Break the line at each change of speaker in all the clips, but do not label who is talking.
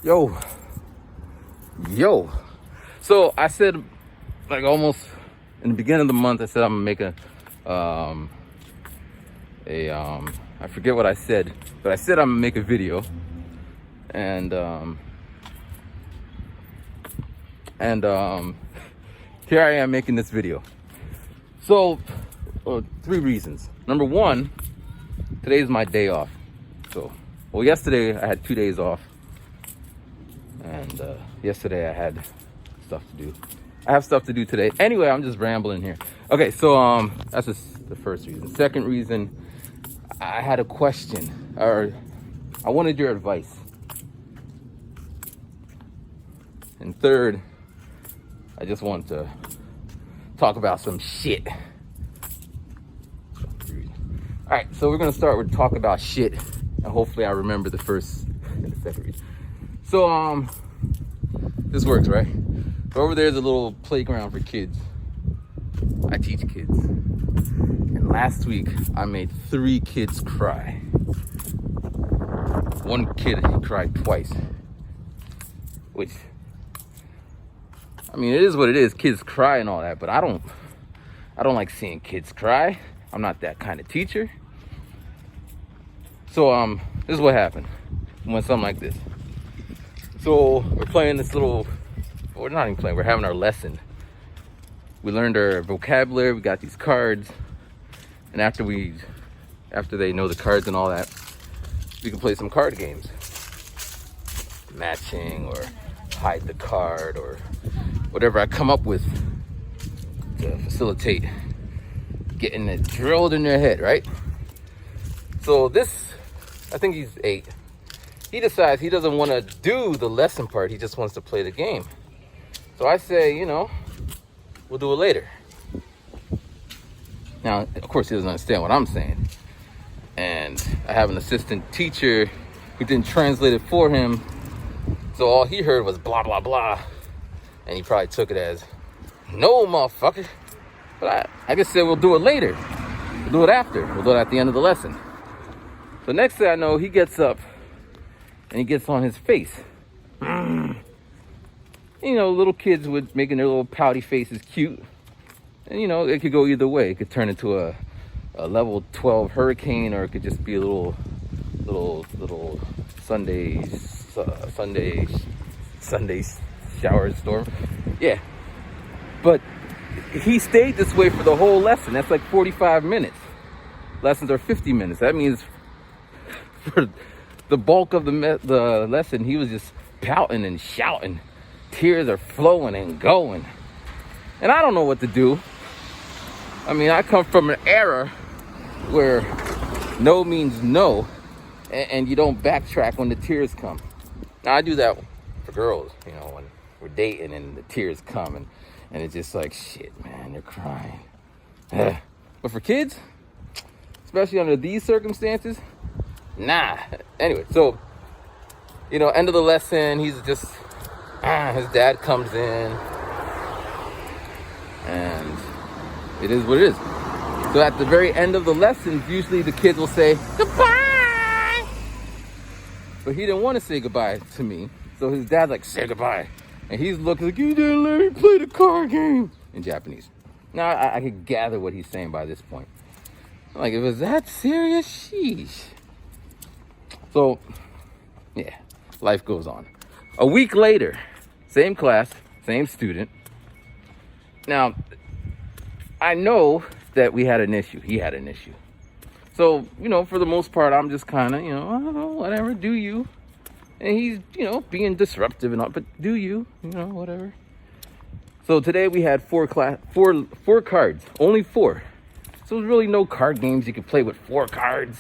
Yo, yo. So I said, like almost in the beginning of the month, I said I'm gonna make I forget what I said, but I said I'm gonna make a video, and here I am making this video. So, three reasons. Number one, today's my day off. So, well, yesterday I had 2 days off. And yesterday I had stuff to do. I have stuff to do today. Anyway, I'm just rambling here. Okay, so that's just the first reason. Second reason, I had a question, or I wanted your advice. And third, I just want to talk about some shit. All right, so we're gonna start with talk about shit, and hopefully I remember the first and the second reason. So this works, right? So over there's a little playground for kids. I teach kids. And last week I made 3 kids cry. One kid, he cried twice. Which, I mean, it is what it is. Kids cry and all that, but I don't like seeing kids cry. I'm not that kind of teacher. So this is what happened when something like this. So we're playing this little, we're not even playing, we're having our lesson. We learned our vocabulary, we got these cards. And after they know the cards and all that, we can play some card games. Matching or hide the card or whatever I come up with to facilitate getting it drilled in their head, right? So this, I think he's 8. He decides he doesn't want to do the lesson part. He just wants to play the game. So I say, we'll do it later. Now, of course, he doesn't understand what I'm saying. And I have an assistant teacher who didn't translate it for him. So all he heard was blah, blah, blah. And he probably took it as, no, motherfucker. But I just said, we'll do it later. We'll do it after. We'll do it at the end of the lesson. So next thing I know, he gets up and he gets on his face. Little kids with making their little pouty faces cute. And it could go either way. It could turn into a level 12 hurricane, or it could just be a little Sunday shower storm. Yeah. But he stayed this way for the whole lesson. That's like 45 minutes. Lessons are 50 minutes. That means for the bulk of the lesson, he was just pouting and shouting. Tears are flowing and going. And I don't know what to do. I mean, I come from an era where no means no, and you don't backtrack when the tears come. Now, I do that for girls, when we're dating and the tears come, and it's just like, shit, man, they're crying. But for kids, especially under these circumstances, nah. Anyway, so, end of the lesson, he's just, his dad comes in, and it is what it is. So at the very end of the lesson, usually the kids will say, goodbye. But he didn't want to say goodbye to me. So his dad's like, say goodbye. And he's looking like, you didn't let me play the card game in Japanese. Now, I could gather what he's saying by this point. I'm like, if it was that serious, sheesh. So, yeah, life goes on. A week later, same class, same student. Now, I know that we had an issue. He had an issue. So, for the most part, I'm just kind of, whatever, do you. And he's, being disruptive and all, but do you, whatever. So today we had four cards, only 4. So there's really no card games you could play with 4 cards.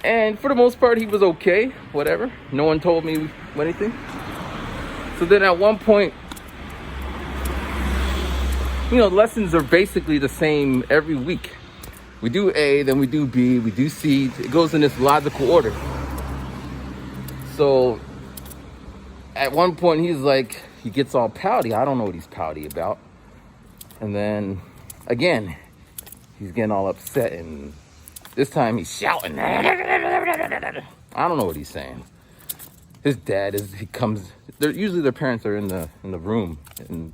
And for the most part, he was okay, whatever. No one told me anything. So then at one point, lessons are basically the same every week. We do A, then we do B, we do C. It goes in this logical order. So at one point, he's like, he gets all pouty. I don't know what he's pouty about. And then again, he's getting all upset, and this time he's shouting. I don't know what he's saying. his dad he comes. Usually their parents are in the room, and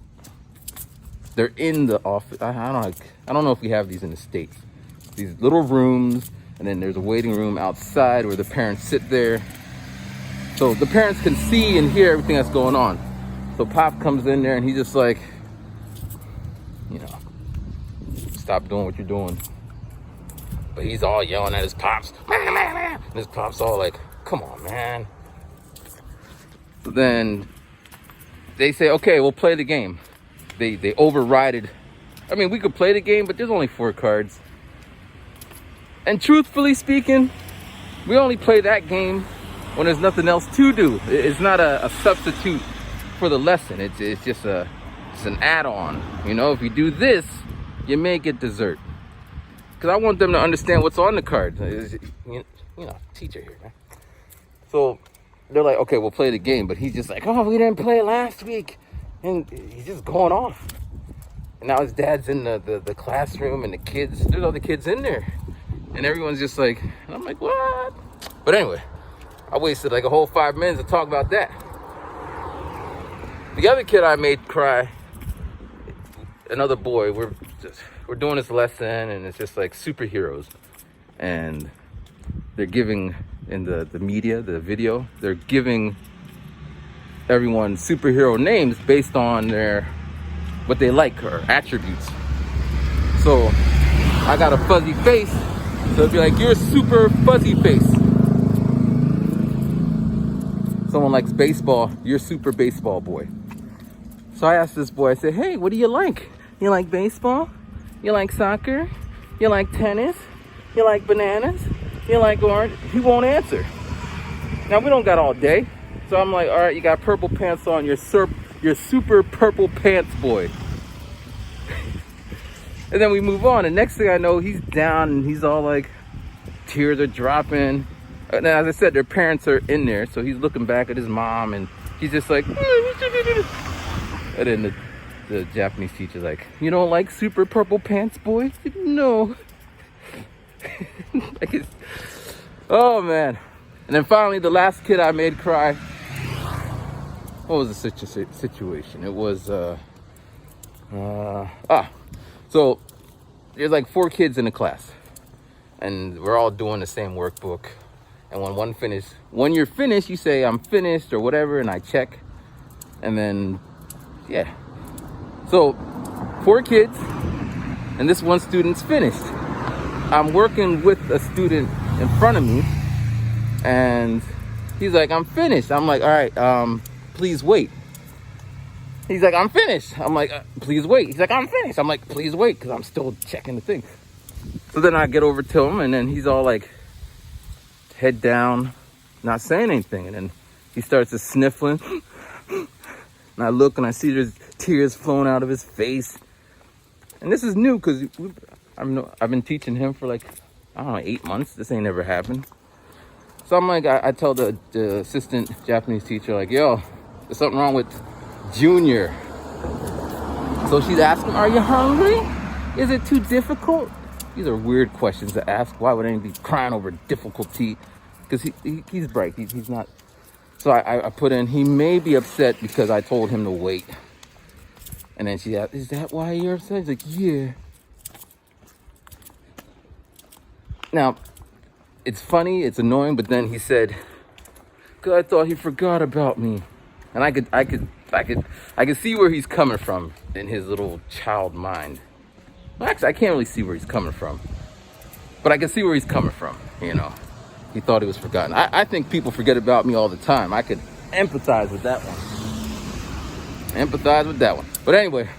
they're in the office. I don't know if we have these in the States. These little rooms, and then there's a waiting room outside where the parents sit there. So the parents can see and hear everything that's going on. So Pop comes in there and he's just like, stop doing what you're doing. But he's all yelling at his pops. And his pop's all like, come on, man. So then they say, okay, we'll play the game. They override it. I mean, we could play the game, but there's only 4 cards. And truthfully speaking, we only play that game when there's nothing else to do. It's not a substitute for the lesson. It's just an add-on. If you do this, you may get dessert. Because I want them to understand what's on the card. Teacher here, man. So they're like, okay, we'll play the game. But he's just like, oh, we didn't play last week. And he's just going off. And now his dad's in the classroom, and there's other kids in there. And everyone's just like, and I'm like, what? But anyway, I wasted like a whole 5 minutes to talk about that. The other kid I made cry, another boy, we're doing this lesson, and it's just like superheroes. And they're giving, in the media, the video, they're giving everyone superhero names based on what they like or attributes. So I got a fuzzy face, so it'd be like, you're super fuzzy face. Someone likes baseball, you're super baseball boy. So I asked this boy, I said, hey, what do you like? You like baseball? You like soccer? You like tennis? You like bananas? You like orange? He won't answer. Now, we don't got all day. So I'm like, all right, you got purple pants on. You're super purple pants boy. And then we move on. And next thing I know, he's down and he's all like, tears are dropping. And as I said, their parents are in there. So he's looking back at his mom and he's just like, and then the Japanese teacher's like, you don't like super purple pants boy? No. Oh man. And then finally the last kid I made cry. What was the situation? It was so there's like 4 kids in the class, and we're all doing the same workbook. And when you're finished, you say I'm finished or whatever, and I check. And then so 4 kids, and this one student's finished. I'm working with a student in front of me, and he's like, I'm finished. I'm like, all right, please wait. He's like, I'm finished. I'm like, please wait. He's like, I'm finished. I'm like, please wait, because I'm still checking the thing. So then I get over to him, and then he's all like, head down, not saying anything. And then he starts to sniffling. And I look, and I see there's tears flowing out of his face. And this is new, because I've been teaching him for like, 8 months. This ain't never happened. So I'm like, I tell the assistant Japanese teacher, like, yo, there's something wrong with Junior. So she's asking, are you hungry? Is it too difficult? These are weird questions to ask. Why would anyone be crying over difficulty? Because he's bright. He's not. So I put in, he may be upset because I told him to wait. And then she asked, is that why you're upset? He's like, yeah. Now, it's funny, it's annoying, but then he said, God, I thought he forgot about me. And I could see where he's coming from in his little child mind. Well, actually, I can't really see where he's coming from, but I can see where he's coming from. He thought he was forgotten. I think people forget about me all the time. I could empathize with that one. But anyway,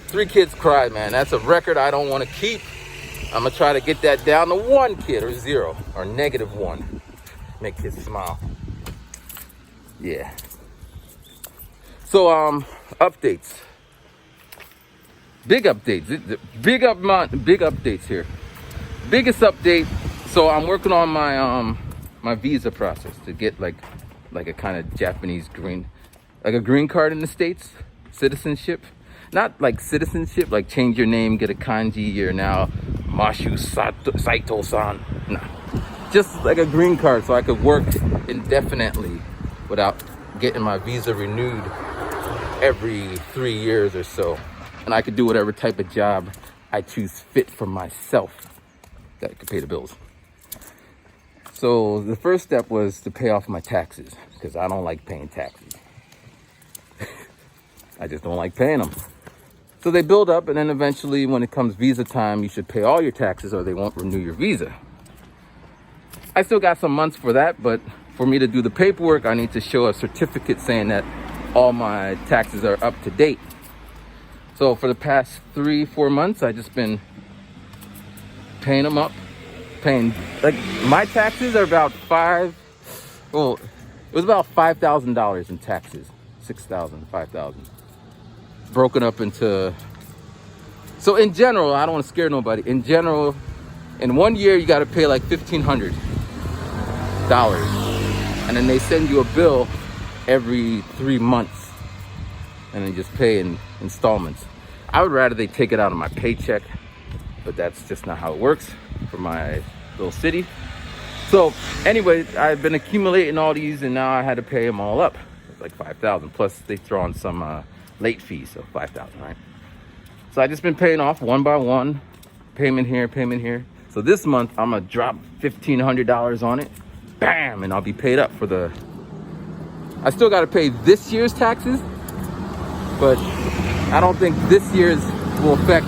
3 kids cried, man. That's a record I don't want to keep. I'm gonna try to get that down to 1 kid, or 0, or -1. Make kids smile. Yeah. So updates. Big updates. Big updates here. Biggest update. So I'm working on my visa process to get like a kind of Japanese green card in the States, citizenship. Not like citizenship, like change your name, get a kanji, you're now Mashu Saito-san. No. just like a green card, so I could work indefinitely without getting my visa renewed every 3 years or so. And I could do whatever type of job I choose fit for myself that could pay the bills. So the first step was to pay off my taxes, because I don't like paying taxes. I just don't like paying them. So they build up, and then eventually when it comes visa time, you should pay all your taxes or they won't renew your visa. I still got some months for that, but for me to do the paperwork, I need to show a certificate saying that all my taxes are up to date. So for the past 3-4 months, I just been paying them up. Like, my taxes are about it was about $5,000 in taxes. 6,000, 5,000. Broken up into, so in general, I don't want to scare nobody. In general, in 1 year, you got to pay like $1,500. And then they send you a bill every 3 months. And then just pay in installments. I would rather they take it out of my paycheck, but that's just not how it works for my little city. So anyway, I've been accumulating all these, and now I had to pay them all up. It's like 5,000, plus they throw on some late fees, so 5,000, right? So I just been paying off one by one, payment here, payment here. So this month I'm gonna drop $1,500 on it, bam, and I'll be paid up for the. I still got to pay this year's taxes, but I don't think this year's will affect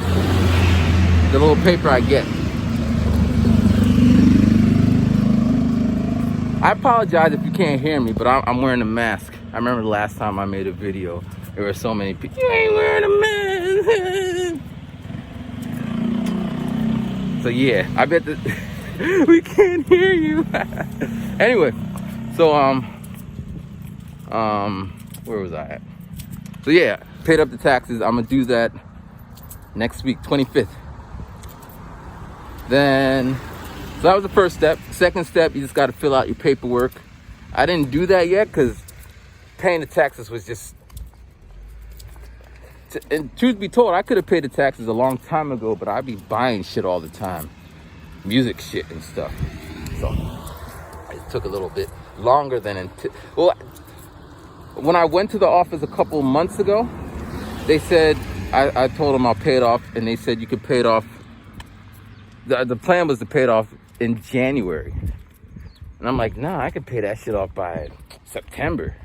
the little paper I get. I apologize if you can't hear me, but I'm wearing a mask. I remember the last time I made a video, there were so many people, you ain't wearing a mask. So yeah, I bet that we can't hear you. Anyway, so where was I at? So yeah, paid up the taxes. I'm gonna do that next week, 25th. Then, so that was the first step. Second step, you just got to fill out your paperwork. I didn't do that yet because paying the taxes was just, and truth be told, I could have paid the taxes a long time ago, but I'd be buying shit all the time, music shit and stuff. So it took a little bit longer than when I went to the office a couple months ago, they said, I told them I'll pay it off, and they said you could pay it off. The plan was to pay it off in January. And I'm like, nah, I could pay that shit off by September.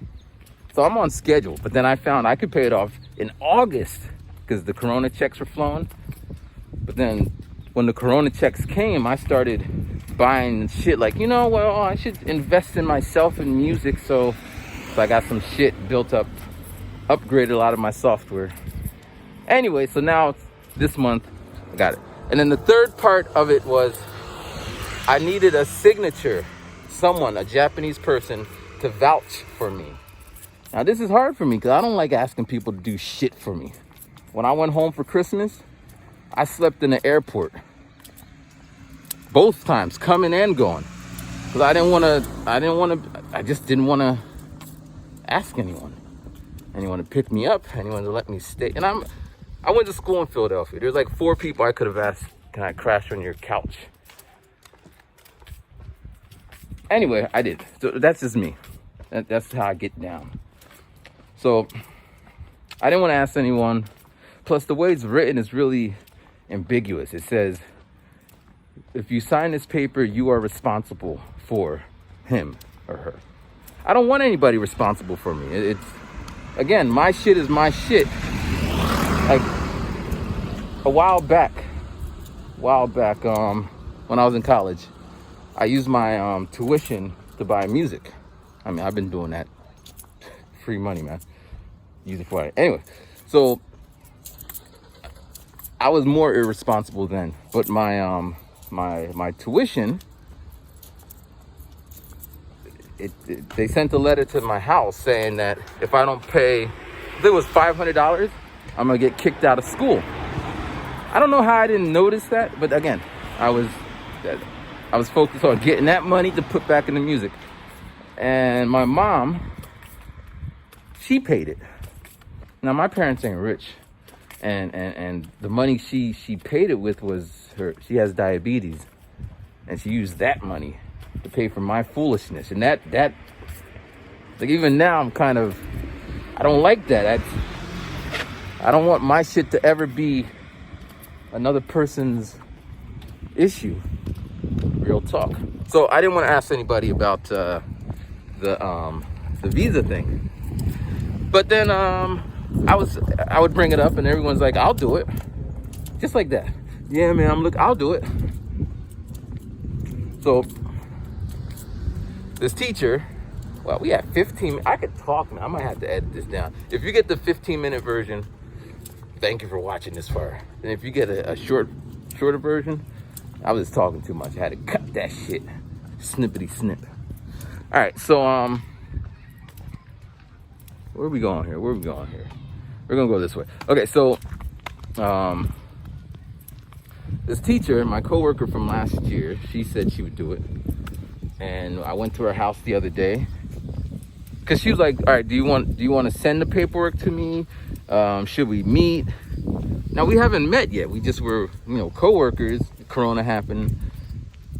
So I'm on schedule. But then I found I could pay it off in August because the Corona checks were flowing. But then when the Corona checks came, I started buying shit like, I should invest in myself in music. So I got some shit built up, upgraded a lot of my software. Anyway, so now this month, I got it. And then the third part of it was I needed a signature, someone, a Japanese person, to vouch for me. Now, this is hard for me because I don't like asking people to do shit for me. When I went home for Christmas, I slept in the airport. Both times, coming and going. Because I just didn't want to ask anyone to pick me up, anyone to let me stay. And I went to school in Philadelphia. There's like 4 people I could have asked, can I crash on your couch? Anyway, I did. So that's just me. That's how I get down. So I didn't want to ask anyone. Plus, the way it's written is really ambiguous. It says, if you sign this paper, you are responsible for him or her. I don't want anybody responsible for me. It's, again, my shit is my shit. Like a while back, when I was in college, I used my tuition to buy music. I mean, I've been doing that. Free money, man. Use it for it. Anyway, so I was more irresponsible then. But my my tuition, they sent a letter to my house saying that if I don't pay, if it was $500, I'm gonna get kicked out of school. I don't know how I didn't notice that, but again, I was focused on getting that money to put back into music. And my mom, she paid it. Now my parents ain't rich, and the money she paid it with was she has diabetes, and she used that money to pay for my foolishness. And that like, even now I'm kind of, I don't like that. I don't want my shit to ever be another person's issue. Real talk. So I didn't want to ask anybody about the visa thing, but then I would bring it up, and everyone's like, "I'll do it," just like that. Yeah, man, I'll do it. So this teacher, well, we had 15. I could talk, man. I might have to edit this down. If you get the 15-minute version, thank you for watching this far. And if you get a shorter version, I was just talking too much. I had to cut that shit. Snippety snip. All right, so where are we going here? We're gonna go this way. Okay, so this teacher, my coworker from last year, she said she would do it, and I went to her house the other day because she was like, "All right, do you want to send the paperwork to me? Should we meet?" Now, we haven't met yet. We just were, coworkers. Corona happened.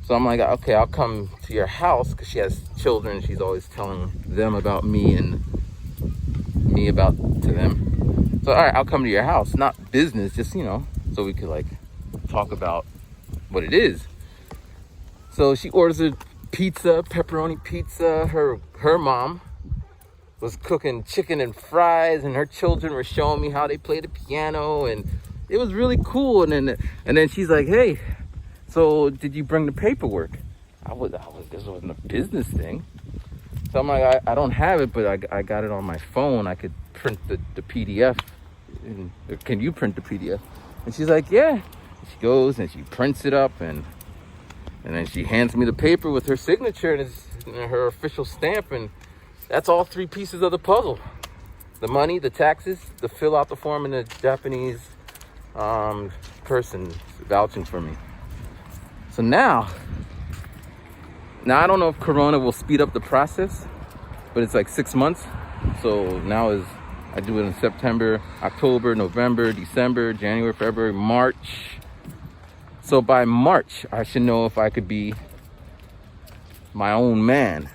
So I'm like, okay, I'll come to your house, because she has children. She's always telling them about me and me about to them. So, all right, I'll come to your house. Not business, just, so we could, like, talk about what it is. So she orders a pizza, pepperoni pizza. Her mom was cooking chicken and fries, and her children were showing me how they play the piano, and it was really cool. And then she's like, "Hey, so did you bring the paperwork?" This wasn't a business thing. So I'm like, I don't have it, but I got it on my phone. I could print the PDF. Can you print the PDF? And she's like, "Yeah." She goes and she prints it up, and then she hands me the paper with her signature and her official stamp, and that's all 3 pieces of the puzzle. The money, the taxes, the fill out the form, and the Japanese person vouching for me. So now I don't know if Corona will speed up the process, but it's like 6 months. So now I do it in September, October, November, December, January, February, March. So by March, I should know if I could be my own man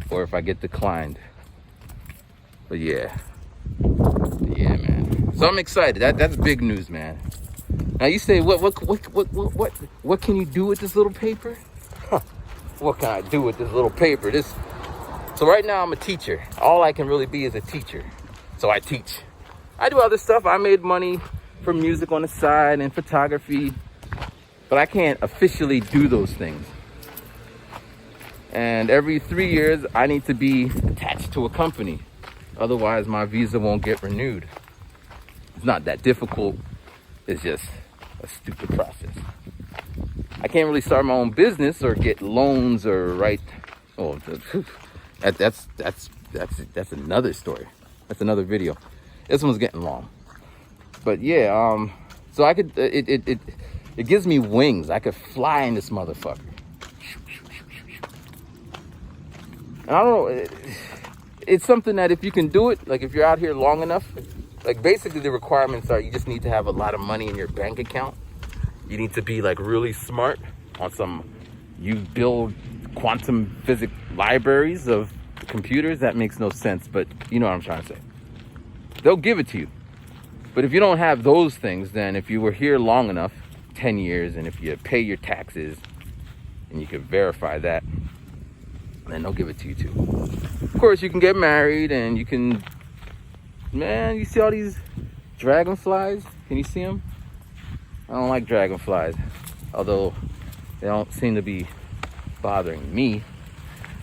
or if I get declined. But yeah, man. So I'm excited. That's big news, man. Now you say, what can you do with this little paper? What can I do with this little paper? So right now I'm a teacher. All I can really be is a teacher. So I teach. I do other stuff. I made money from music on the side and photography, but I can't officially do those things. And every 3 years, I need to be attached to a company. Otherwise, my visa won't get renewed. It's not that difficult. It's just a stupid process. I can't really start my own business or get loans or write. Oh, that's another story. That's another video. This one's getting long. But yeah, so I could. It gives me wings. I could fly in this motherfucker. And I don't know, it's something that if you can do it, like if you're out here long enough, like basically the requirements are you just need to have a lot of money in your bank account. You need to be like really smart on you build quantum physics libraries of computers. That makes no sense, but you know what I'm trying to say. They'll give it to you. But if you don't have those things, then if you were here long enough, 10 years, and if you pay your taxes and you can verify that, then they'll give it to you too. Of course, you can get married and you can, man, you see all these dragonflies? Can you see them? I don't like dragonflies, although they don't seem to be bothering me.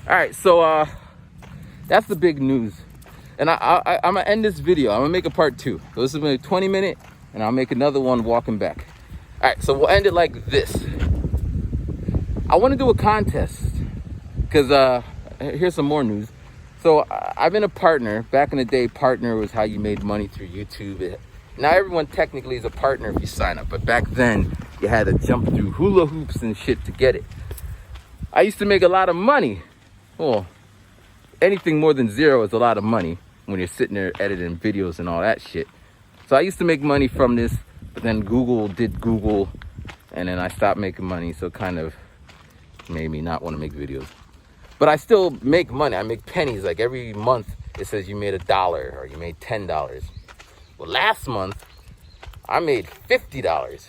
All right, so that's the big news. And I'm gonna end this video. I'm gonna make a part 2. So this is gonna be 20 minutes, and I'll make another one walking back. All right, so we'll end it like this. I wanna do a contest, because here's some more news. So I've been a partner. Back in the day, partner was how you made money through YouTube. Now everyone technically is a partner if you sign up, but back then you had to jump through hula hoops and shit to get it. I used to make a lot of money. Well, anything more than 0 is a lot of money when you're sitting there editing videos and all that shit. So I used to make money from this, but then Google did Google, and then I stopped making money. So kind of, made me not want to make videos. But I still make money. I make pennies. Like every month it says you made $1 or you made $10. Well, last month I made $50.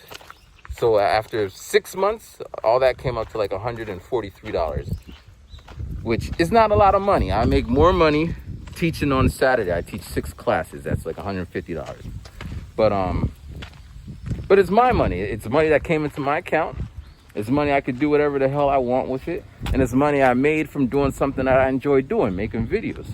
So after 6 months, all that came up to like $143, which is not a lot of money. I make more money teaching on Saturday. I teach 6 classes. That's like $150. But it's my money. It's money that came into my account. It's money I could do whatever the hell I want with it. And it's money I made from doing something that I enjoy doing, making videos.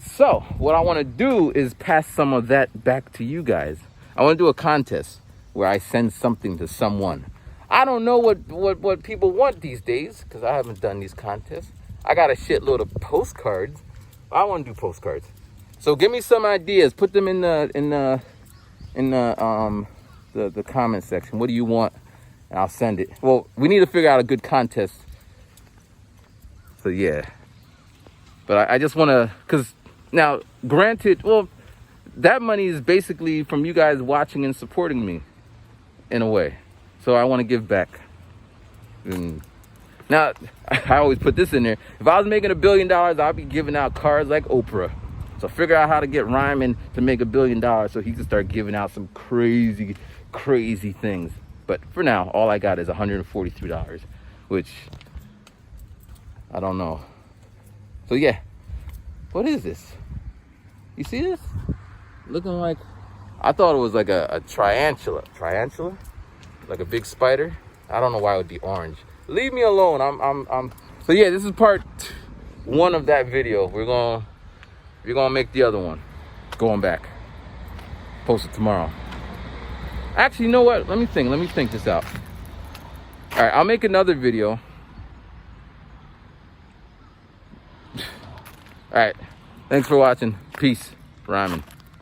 So what I want to do is pass some of that back to you guys. I want to do a contest where I send something to someone. I don't know what people want these days because I haven't done these contests. I got a shitload of postcards. I want to do postcards. So give me some ideas. Put them in the comment section. What do you want? And I'll send it. Well, we need to figure out a good contest. So yeah. But I just want to, because now, granted, well, that money is basically from you guys watching and supporting me in a way. So I want to give back. And now, I always put this in there. If I was making $1 billion, I'd be giving out cards like Oprah. So figure out how to get Ryman to make $1 billion so he can start giving out some crazy, crazy things. But for now, all I got is $143, which I don't know. So yeah, what is this? You see this? Looking like, I thought it was like a tarantula. Tarantula? Like a big spider? I don't know why it would be orange. Leave me alone. So yeah, this is part 1 of that video. We're gonna make the other one. Going back. Post it tomorrow. Actually, you know what? Let me think this out. All right, I'll make another video. All right, thanks for watching. Peace. Ryman.